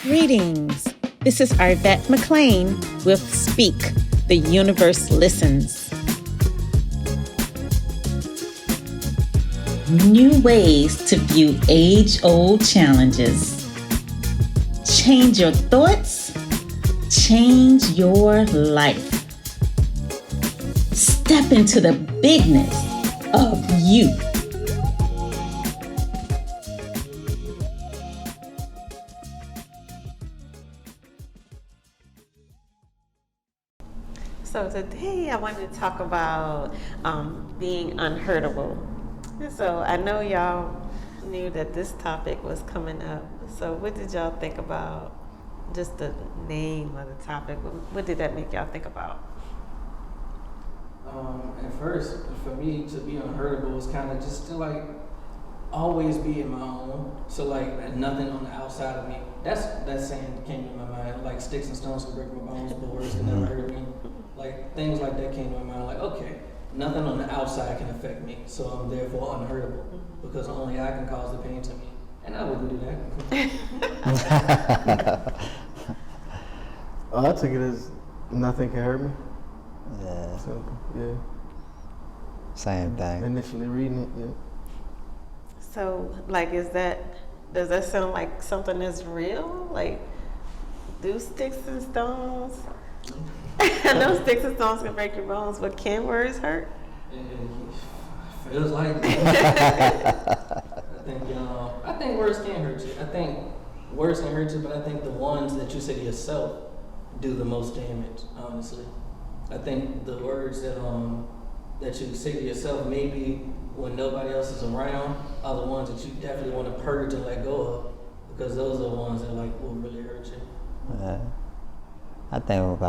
Greetings. This is Arvette McLean with Speak, the Universe Listens. New ways to view age-old challenges. Change your thoughts, change your life. Step into the bigness of you. So today I wanted to talk about being unhurtable. So I know y'all knew that this topic was coming up. So what did y'all think about just the name of the topic? What did that make y'all think about? At first, for me, to be unhurtable was kind of just to like always be in my own. So like nothing on the outside of me. That saying came to my mind. Like sticks and stones can break my bones, but words can never hurt me. Like things like that came to my mind. Like okay, nothing on the outside can affect me, so I'm therefore unhurtable because only I can cause the pain to me, and I wouldn't do that. I took it as nothing can hurt me. Yeah. So yeah. Same thing. Initially reading it, yeah. So like, does that sound like something that's real? Like, do sticks and stones? I know sticks and stones can break your bones, but can words hurt? It feels like I think words can hurt you. I think words can hurt you, but I think the ones that you say to yourself do the most damage, honestly. I think the words that you say to yourself, maybe when nobody else is around, are the ones that you definitely want to purge and let go of, because those are the ones that like will really hurt you. Yeah. I think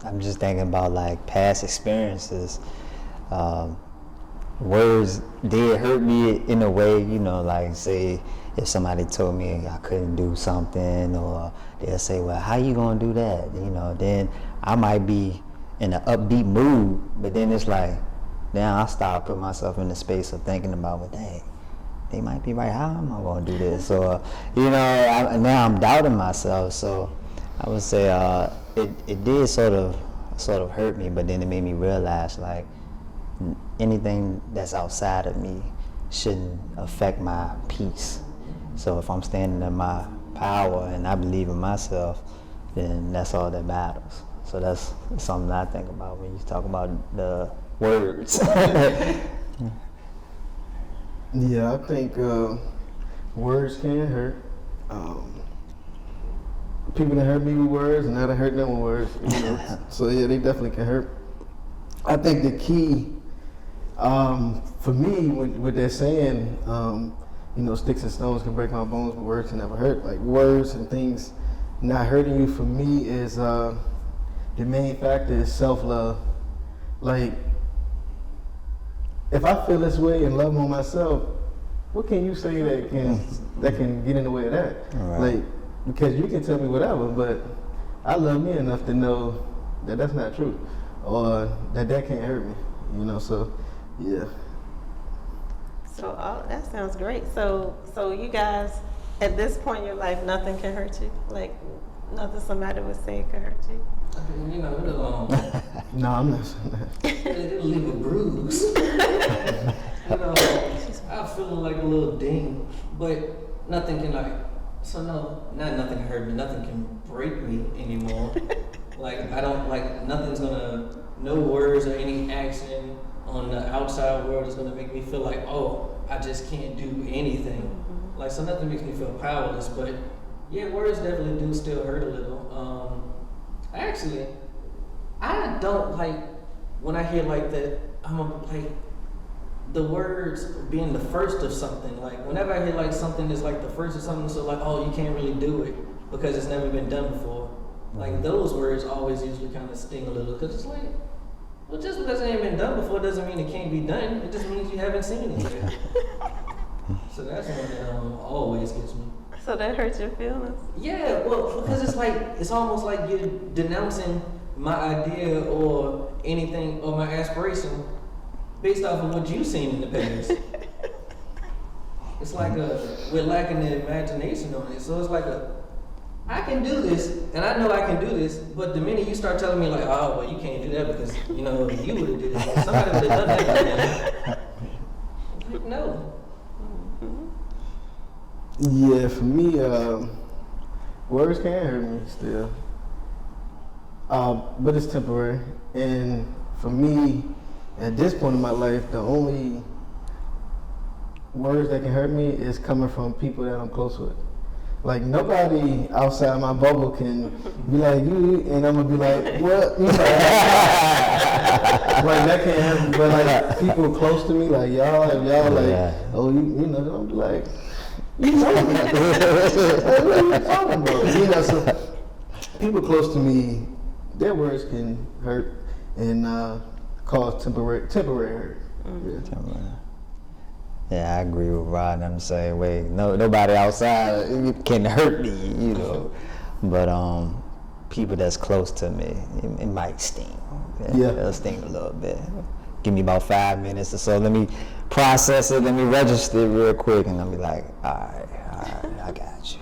I'm just thinking about like past experiences. Words did hurt me in a way, you know, like say if somebody told me I couldn't do something, or they'll say, well, how you gonna do that? You know, then I might be in an upbeat mood, but then it's like, now I start putting myself in the space of thinking about, well, dang, they might be right. How am I gonna do this? Or, you know, now I'm doubting myself. So I would say it did sort of hurt me, but then it made me realize like anything that's outside of me shouldn't affect my peace. So if I'm standing in my power and I believe in myself, then that's all that matters. So that's something I think about when you talk about the words. Yeah, I think words can hurt. People that hurt me with words, and I done hurt them with words. You know? So yeah, they definitely can hurt. I think the key for me, what they're saying, you know, sticks and stones can break my bones, but words can never hurt. Like words and things not hurting you for me is the main factor is self-love. Like, if I feel this way and love on myself, what can you say that can get in the way of that? Right. Like, because you can tell me whatever, but I love me enough to know that that's not true, or that can't hurt me. You know, so yeah. So that sounds great. So you guys, at this point in your life, nothing can hurt you? Like, nothing somebody would say could hurt you? I mean, you know, No, I'm not saying that. it'll leave a bruise. You know, I'm feeling like a little ding, but nothing can nothing can hurt me. Nothing can break me anymore. Like I don't like nothing's gonna, no words or any action on the outside world is gonna make me feel like, oh, I just can't do anything. Mm-hmm. Like so, nothing makes me feel powerless. But yeah, words definitely do still hurt a little. Actually, I don't like when I hear like that. Like the words being the first of something. Like whenever I hear like something is like the first of something, so like, oh, you can't really do it because it's never been done before. Like those words always usually kind of sting a little, because it's like, well, just because it ain't been done before doesn't mean it can't be done. It just means you haven't seen it yet. So that's one that always gets me. So that hurts your feelings? Yeah, well, because it's like, it's almost like you're denouncing my idea or anything or my aspiration based off of what you've seen in the past. It's like we're lacking the imagination on it. So it's like I can do this, and I know I can do this, but the minute you start telling me like, oh, well, you can't do that because, you know, you would have did it. Somebody would have done that. Like, no. Yeah, for me, words can't hurt me still. But it's temporary. And for me, at this point in my life, the only words that can hurt me is coming from people that I'm close with. Like, nobody outside my bubble can be like, you, and I'm gonna be like, what? You know, like, that can't happen. But like, people close to me, like y'all, if y'all like, oh, you know, I'm be like, you know, what are you talking about? You know, so people close to me, their words can hurt and cause temporary hurt. Yeah. Yeah, I agree with Rod. I'm the same way. Nobody outside can hurt me, you know. But people that's close to me, it might sting. Yeah. It'll sting a little bit. Give me about 5 minutes or so. Let me process it. Let me register it real quick, and I'll be like, all right, I got you.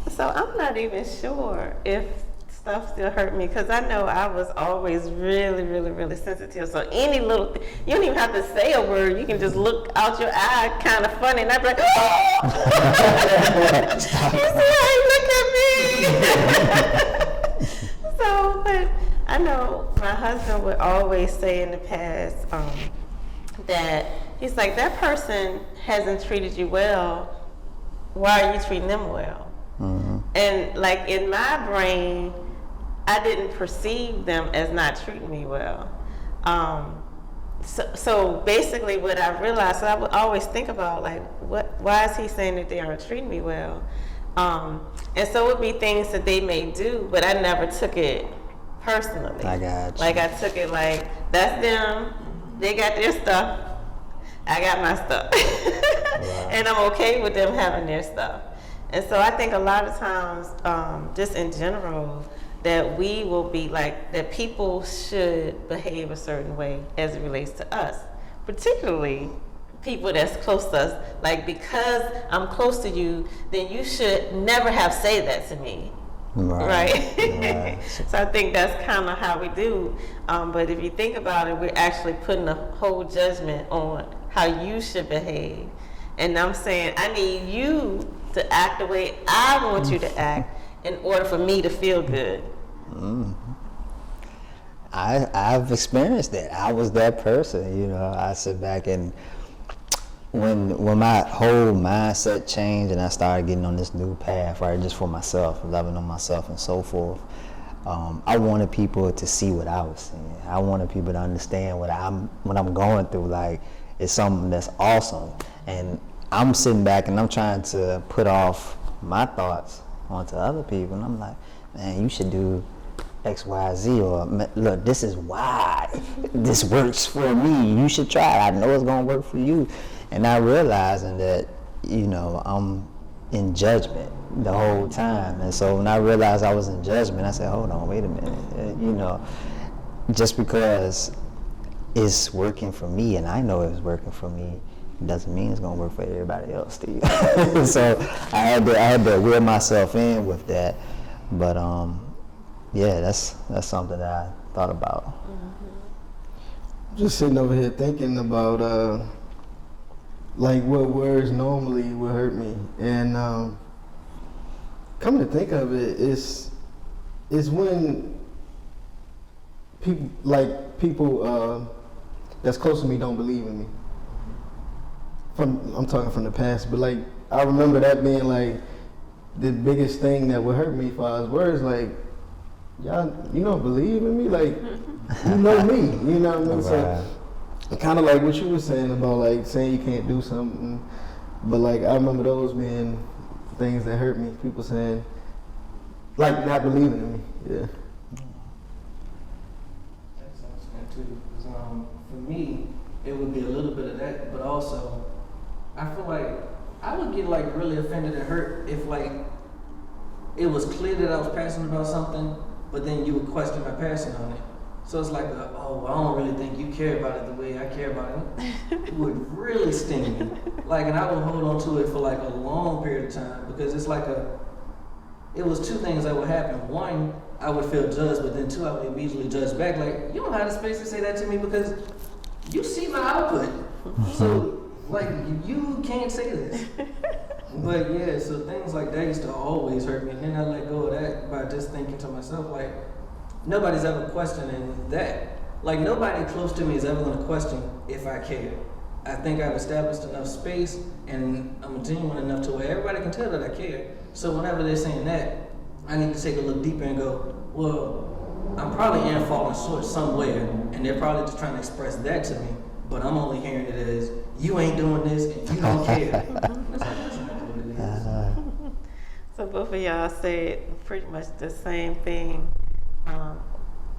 So I'm not even sure if stuff still hurt me, because I know I was always really, really, really sensitive. So any little thing, you don't even have to say a word. You can just look out your eye kind of funny, and I'd be like, oh! You see how you look at me? So, but I know my husband would always say in the past that he's like, that person hasn't treated you well. Why are you treating them well? Mm-hmm. And like in my brain, I didn't perceive them as not treating me well. So basically what I realized, so I would always think about like, why is he saying that they aren't treating me well? And so it would be things that they may do, but I never took it personally. I got you. Like I took it like, that's them, they got their stuff, I got my stuff. Wow. And I'm okay with them having their stuff. And so I think a lot of times, just in general, that we will be like, that people should behave a certain way as it relates to us, particularly people that's close to us. Like, because I'm close to you, then you should never have said that to me. Right? Right. So I think that's kind of how we do. But if you think about it, we're actually putting a whole judgment on how you should behave. And I'm saying, I need you to act the way I want you to act in order for me to feel good. Mm-hmm. I've experienced that. I was that person, you know. I sit back and when my whole mindset changed and I started getting on this new path, right, just for myself, loving on myself and so forth, I wanted people to see what I was seeing. I wanted people to understand what I'm going through. Like, it's something that's awesome. And I'm sitting back and I'm trying to put off my thoughts onto other people. And I'm like, man, you should do X, Y, Z, or look, this is why this works for me. You should try it. I know it's gonna work for you. And I realizing that, you know, I'm in judgment the whole time. And so when I realized I was in judgment, I said, hold on, wait a minute. You know, just because it's working for me and I know it's working for me, doesn't mean it's gonna work for everybody else, Steve. So I had to reel myself in with that. But yeah, that's something that I thought about. Mm-hmm. Just sitting over here thinking about like what words normally would hurt me, and come to think of it, it's when people that's close to me don't believe in me. I'm talking from the past, but like I remember that being like the biggest thing that would hurt me as far as words, like, y'all, you don't believe in me, like, you know me, you know what I mean? So kind of like what you were saying about like saying you can't do something, but like I remember those being things that hurt me. People saying, like, not believing in me. Yeah. That sounds good too. For me, it would be a little bit of that, but also I feel like I would get like really offended and hurt if like it was clear that I was passionate about something, but then you would question my passion on it. So it's like, oh, I don't really think you care about it the way I care about it. It would really sting me. Like, and I would hold on to it for like a long period of time because it's like it was two things that would happen. One, I would feel judged, but then two, I would immediately judge back. Like, you don't have the space to say that to me because you see my output. So, like, you can't say this. But yeah, so things like that used to always hurt me. And then I let go of that by just thinking to myself, like, nobody's ever questioning that. Like, nobody close to me is ever going to question if I care. I think I've established enough space and I'm genuine enough to where everybody can tell that I care. So whenever they're saying that, I need to take a look deeper and go, well, I'm probably in falling short somewhere, and they're probably just trying to express that to me, but I'm only hearing it as, you ain't doing this and you don't care. That's not what it is. So both of y'all said pretty much the same thing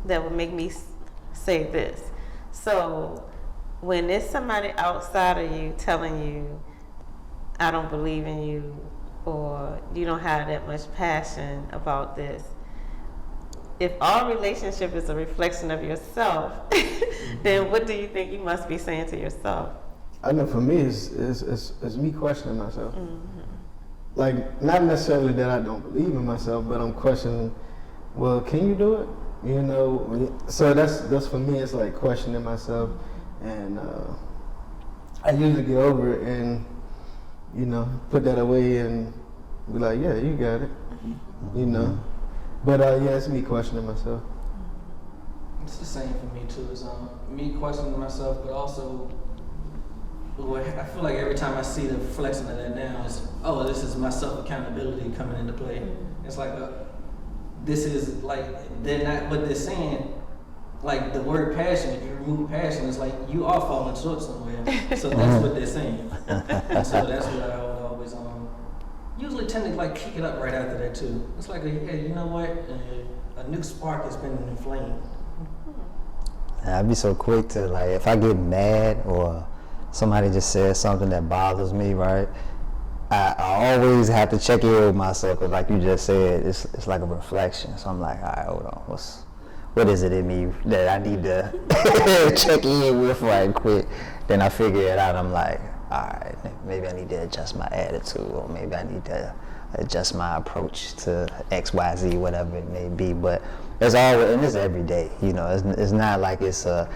that would make me say this. So when there's somebody outside of you telling you, I don't believe in you, or you don't have that much passion about this, if all relationship is a reflection of yourself, then what do you think you must be saying to yourself? I know for me, it's me questioning myself. Like, not necessarily that I don't believe in myself, but I'm questioning, well, can you do it? You know, so that's for me, it's like questioning myself, and I usually get over it and, you know, put that away and be like, yeah, you got it, you know. But yeah, it's me questioning myself. It's the same for me too. It's me questioning myself, but also I feel like every time I see the reflection of that now, it's, oh, this is my self-accountability coming into play. It's like, this is like, they're not, but they're saying, like, the word passion, if you remove passion, it's like you are falling short somewhere. So that's what they're saying. And so that's what I would always usually tend to like kick it up right after that too. It's like, hey, you know what? A new spark has been inflamed. I'd be so quick to, like, if I get mad or somebody just says something that bothers me, right? I always have to check in with myself, because like you just said, it's like a reflection. So I'm like, all right, hold on, what is it in me that I need to check in with right quick? Then I figure it out. I'm like, all right, maybe I need to adjust my attitude, or maybe I need to adjust my approach to X, Y, Z, whatever it may be. But it's always, and it's every day. You know, it's not like it's a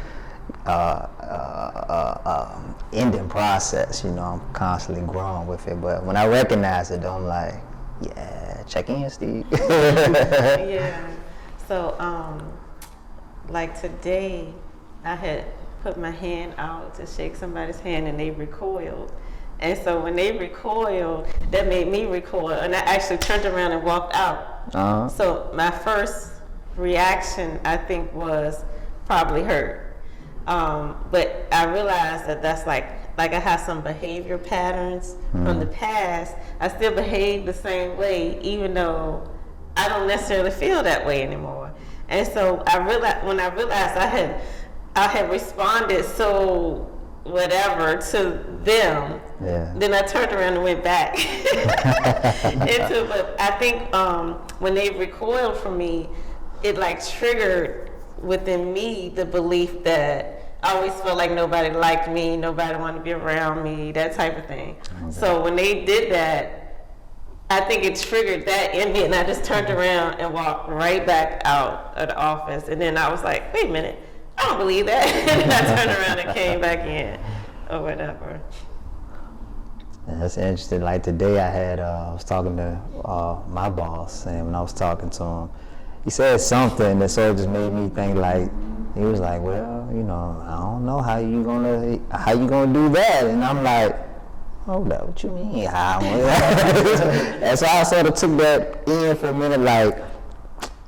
ending process. You know, I'm constantly growing with it. But when I recognize it, I'm like, yeah, check in, Steve. Yeah. So, like today, I had put my hand out to shake somebody's hand and they recoiled. And so when they recoiled, that made me recoil, and I actually turned around and walked out. So my first reaction, I think, was probably hurt. But I realized that that's like I have some behavior patterns from the past. I still behave the same way, even though I don't necessarily feel that way anymore. And so when I realized I had responded so whatever to them, then I turned around and went back but I think when they recoiled from me, it like triggered within me the belief that I always felt like nobody liked me, nobody wanted to be around me, that type of thing. So when they did that, I think it triggered that in me, and I just turned around and walked right back out of the office. And then I was like, wait a minute, I don't believe that. And then I turned around and came back in, or whatever. That's interesting. Like today, I was talking to my boss, and when I was talking to him, he said something that sort of just made me think. Like, he was like, "Well, you know, I don't know how you gonna do that," and I'm like, hold up, what you mean? How? And so I sort of took that in for a minute, like,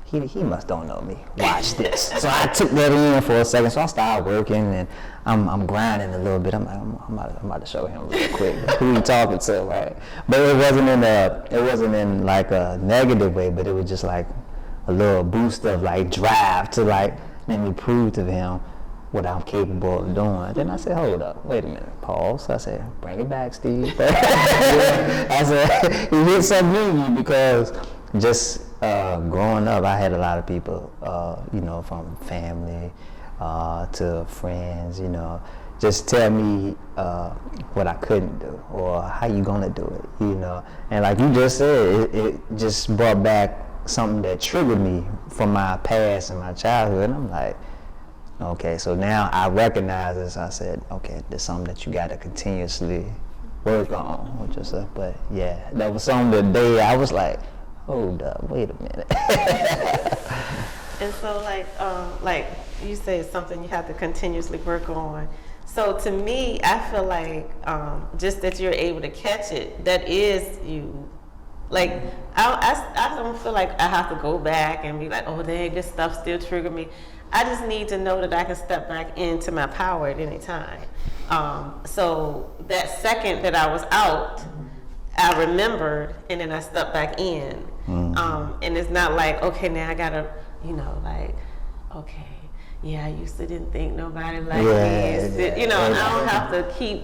he must don't know me. Watch this. So I took that in for a second. So I started working, and I'm grinding a little bit. I'm about to show him real quick who he talking to, right? But it wasn't in like a negative way, but it was just like a little boost of like drive to like let me prove to him what I'm capable of doing. Then I said, hold up, wait a minute, pause. I said, bring it back, Steve. I said, you hit something in you, because just growing up, I had a lot of people, you know, from family to friends, you know, just tell me what I couldn't do or how you gonna do it, you know. And like you just said, it just brought back something that triggered me from my past and my childhood. And I'm like, okay, so now I recognize this. I said, okay, there's something that you got to continuously work on with yourself. But yeah, that was something the day I was like, hold up, wait a minute. And so, like you say, it's something you have to continuously work on. So to me, I feel like just that you're able to catch it, that is you. Like, I don't feel like I have to go back and be like, oh, dang, this stuff still triggered me. I just need to know that I can step back into my power at any time. So that second that I was out, I remembered, and then I stepped back in. And it's not like, okay, now I gotta, you know, like, okay, yeah, I used to didn't think nobody liked me. You know, I don't have to keep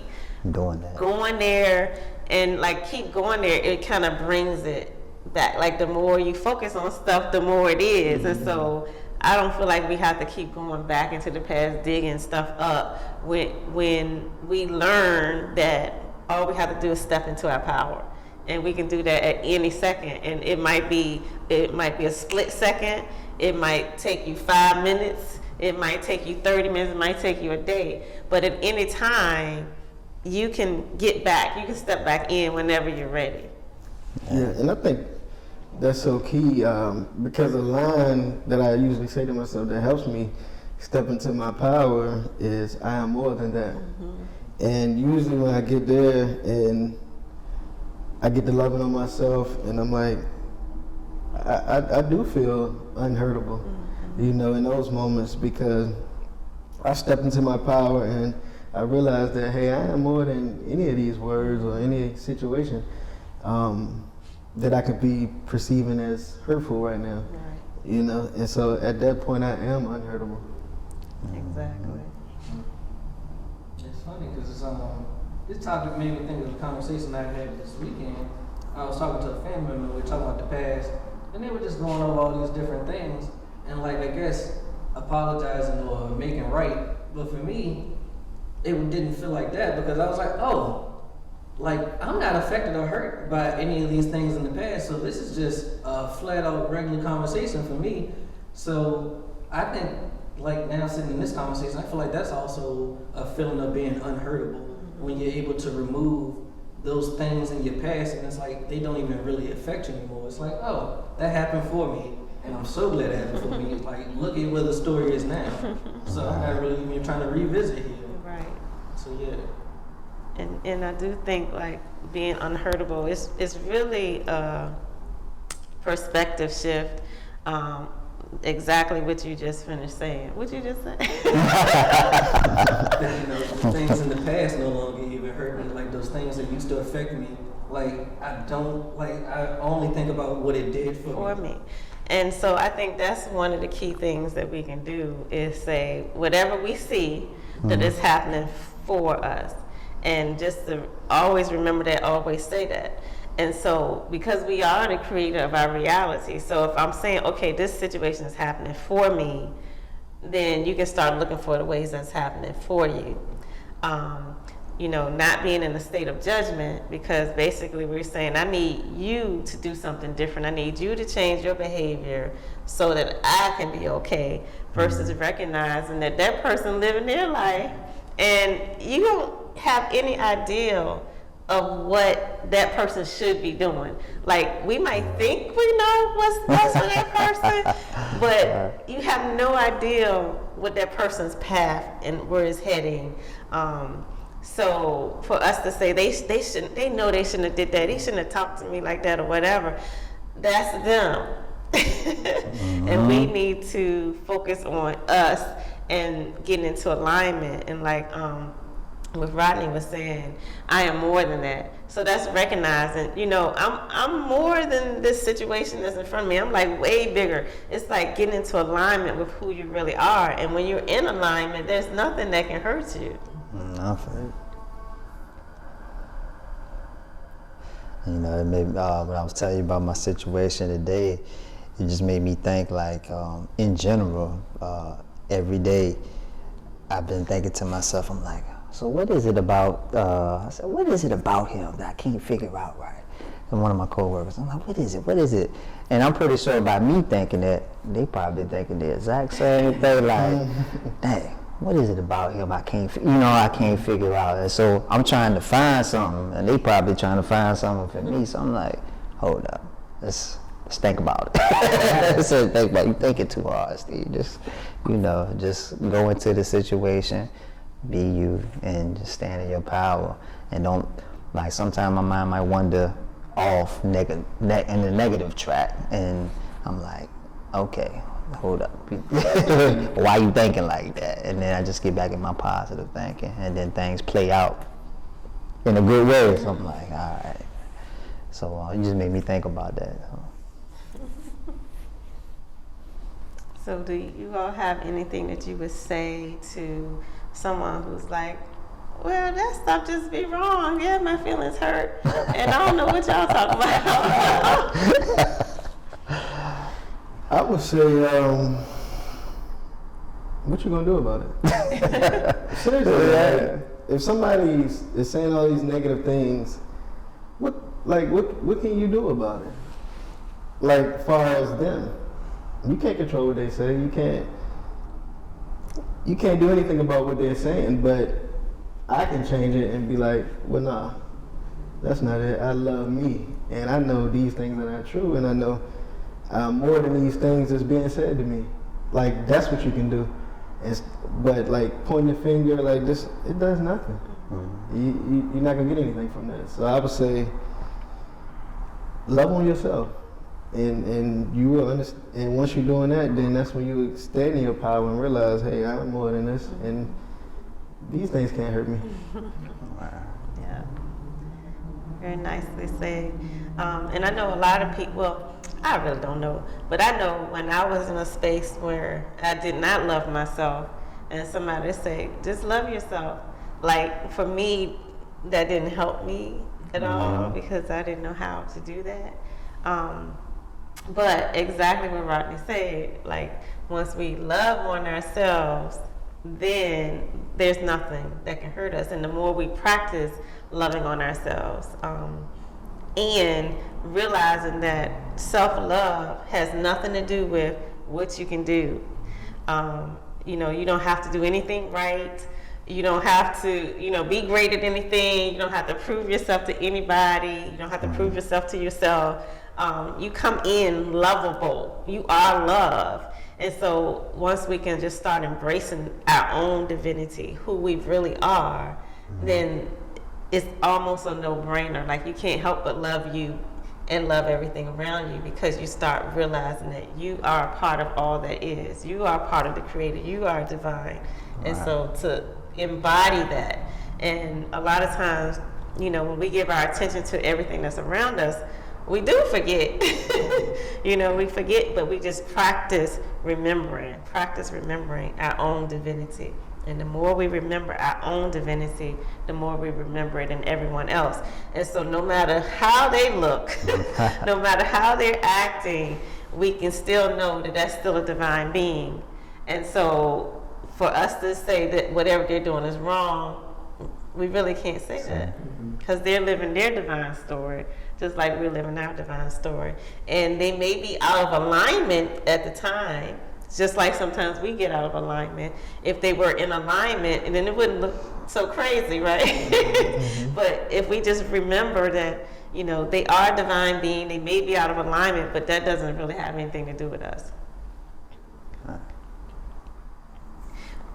doing that, going there. And like keep going there, it kind of brings it back. Like the more you focus on stuff, the more it is. And so I don't feel like we have to keep going back into the past, digging stuff up. When we learn that all we have to do is step into our power, and we can do that at any second. And it might be a split second. It might take you 5 minutes. It might take you 30 minutes. It might take you a day. But at any time, you can get back, you can step back in whenever you're ready. Yeah, and I think that's so key because a line that I usually say to myself that helps me step into my power is, I am more than that. And usually when I get there and I get to loving on myself and I'm like, I do feel unhurtable, you know, in those moments, because I step into my power and I realized that, hey, I am more than any of these words or any situation that I could be perceiving as hurtful right now. Right. You know, and so at that point I am unhurtable. Exactly. It's funny because this topic made me think of a conversation I had this weekend. I was talking to a family member, we were talking about the past, and they were just going over all these different things, and like, I guess, apologizing or making right. But for me, it didn't feel like that, because I was like, oh, like, I'm not affected or hurt by any of these things in the past, so this is just a flat out regular conversation for me. So I think, like, now sitting in this conversation, I feel like that's also a feeling of being unhurtable, when you're able to remove those things in your past, and it's like they don't even really affect you anymore. It's like, oh, that happened for me, and I'm so glad it happened for me. Like, look at where the story is now. So I'm not really even trying to revisit here. Right. So yeah. And I do think like being unhurtable is really a perspective shift. Exactly what you just finished saying. What you just said? You know, the things in the past no longer even hurt me. Like those things that used to affect me. Like I only think about what it did for me. And so I think that's one of the key things that we can do is say whatever we see that is happening for us, and just to always remember that, always say that. And so, because we are the creator of our reality, so if I'm saying, okay, this situation is happening for me, then you can start looking for the ways that's happening for you. You know, not being in a state of judgment, because basically we're saying, I need you to do something different. I need you to change your behavior so that I can be okay, versus recognizing that that person living their life and you don't have any idea of what that person should be doing. Like, we might think we know what's best for that person, but you have no idea what that person's path and where it's heading. So for us to say they know they shouldn't have did that, they shouldn't have talked to me like that or whatever, that's them. And we need to focus on us and getting into alignment, and like what Rodney was saying, I am more than that. So that's recognizing, you know, I'm more than this situation that's in front of me. I'm like way bigger. It's like getting into alignment with who you really are. And when you're in alignment, there's nothing that can hurt you. Nothing. You know, it made, when I was telling you about my situation today, it just made me think, like, in general, every day I've been thinking to myself, I'm like, so what is it about, I said, what is it about him that I can't figure out right? And one of my coworkers, I'm like, what is it? And I'm pretty sure by me thinking that, they probably thinking the exact same thing, like, dang, what is it about him I can't figure out? And so I'm trying to find something, and they probably trying to find something for me. So I'm like, hold up, let's think about it. So think about, you thinking too hard, Steve. Just, just go into the situation, be you, and just stand in your power. And don't, like, sometimes my mind might wander off in the negative track, and I'm like, okay, hold up. Why you thinking like that? And then I just get back in my positive thinking, and then things play out in a good way. So I'm like, all right. So you just made me think about that. So do you all have anything that you would say to someone who's like, well, that stuff just be wrong. Yeah, my feelings hurt, and I don't know what y'all talking about. I would say, what you gonna do about it? Seriously, like, if somebody is saying all these negative things, what can you do about it? Like, as far as them, you can't control what they say. You can't do anything about what they're saying, but I can change it and be like, well, nah, that's not it. I love me, and I know these things are not true, and I know more than these things that's being said to me. Like, that's what you can do. But like pointing the finger like this, it does nothing. Mm-hmm. You're not gonna get anything from this. So I would say, love on yourself, and you will understand. And once you're doing that, then that's when you stand in your power and realize, hey, I'm more than this, and these things can't hurt me. Wow. Yeah. Very nicely said. And I know a lot of people. Well, I really don't know, but I know when I was in a space where I did not love myself, and somebody say, just love yourself. Like, for me, that didn't help me at all, because I didn't know how to do that. But exactly what Rodney said, like, once we love on ourselves, then there's nothing that can hurt us. And the more we practice loving on ourselves, and realizing that self-love has nothing to do with what you can do. You don't have to do anything right. You don't have to, be great at anything. You don't have to prove yourself to anybody. You don't have to prove yourself to yourself. You come in lovable. You are love. And so once we can just start embracing our own divinity, who we really are, then it's almost a no-brainer. Like, you can't help but love you and love everything around you, because you start realizing that you are a part of all that is. You are a part of the Creator. You are divine. Right. And so to embody that, and a lot of times, when we give our attention to everything that's around us, we do forget. We forget, but we just practice remembering our own divinity. And the more we remember our own divinity, the more we remember it in everyone else. And so no matter how they look, no matter how they're acting, we can still know that that's still a divine being. And so for us to say that whatever they're doing is wrong, we really can't say that, because they're living their divine story just like we're living our divine story. And they may be out of alignment at the time, just like sometimes we get out of alignment. If they were in alignment, and then it wouldn't look so crazy, right? But if we just remember that, they are a divine being, they may be out of alignment, but that doesn't really have anything to do with us.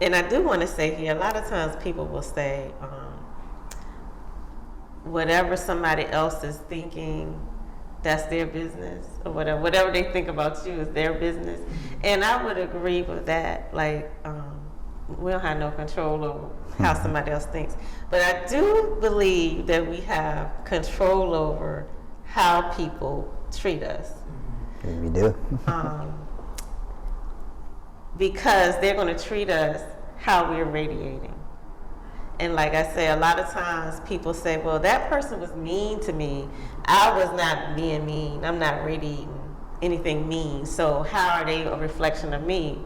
And I do want to say here, a lot of times people will say, whatever somebody else is thinking, that's their business, or whatever they think about you is their business. And I would agree with that. Like, we don't have no control over how somebody else thinks. But I do believe that we have control over how people treat us. We do. Because they're going to treat us how we're radiating. And like I say, a lot of times people say, well, that person was mean to me. I was not being mean. I'm not radiating anything means. So how are they a reflection of me?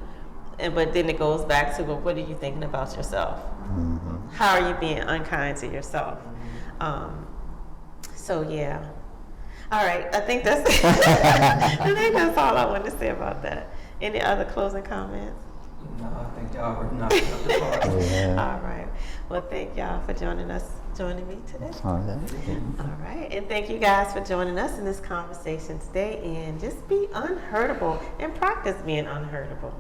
But then it goes back to, well, what are you thinking about yourself? How are you being unkind to yourself? So yeah. All right, I think that's all I wanted to say about that. Any other closing comments? No, I think y'all already knocked it out the park. All right. Well, thank y'all for joining me today. All right. And thank you guys for joining us in this conversation today. And just be unhurtable and practice being unhurtable.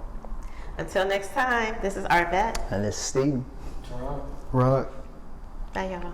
Until next time, this is Arvette. And it's Steve. Toronto. Rod. Bye, y'all.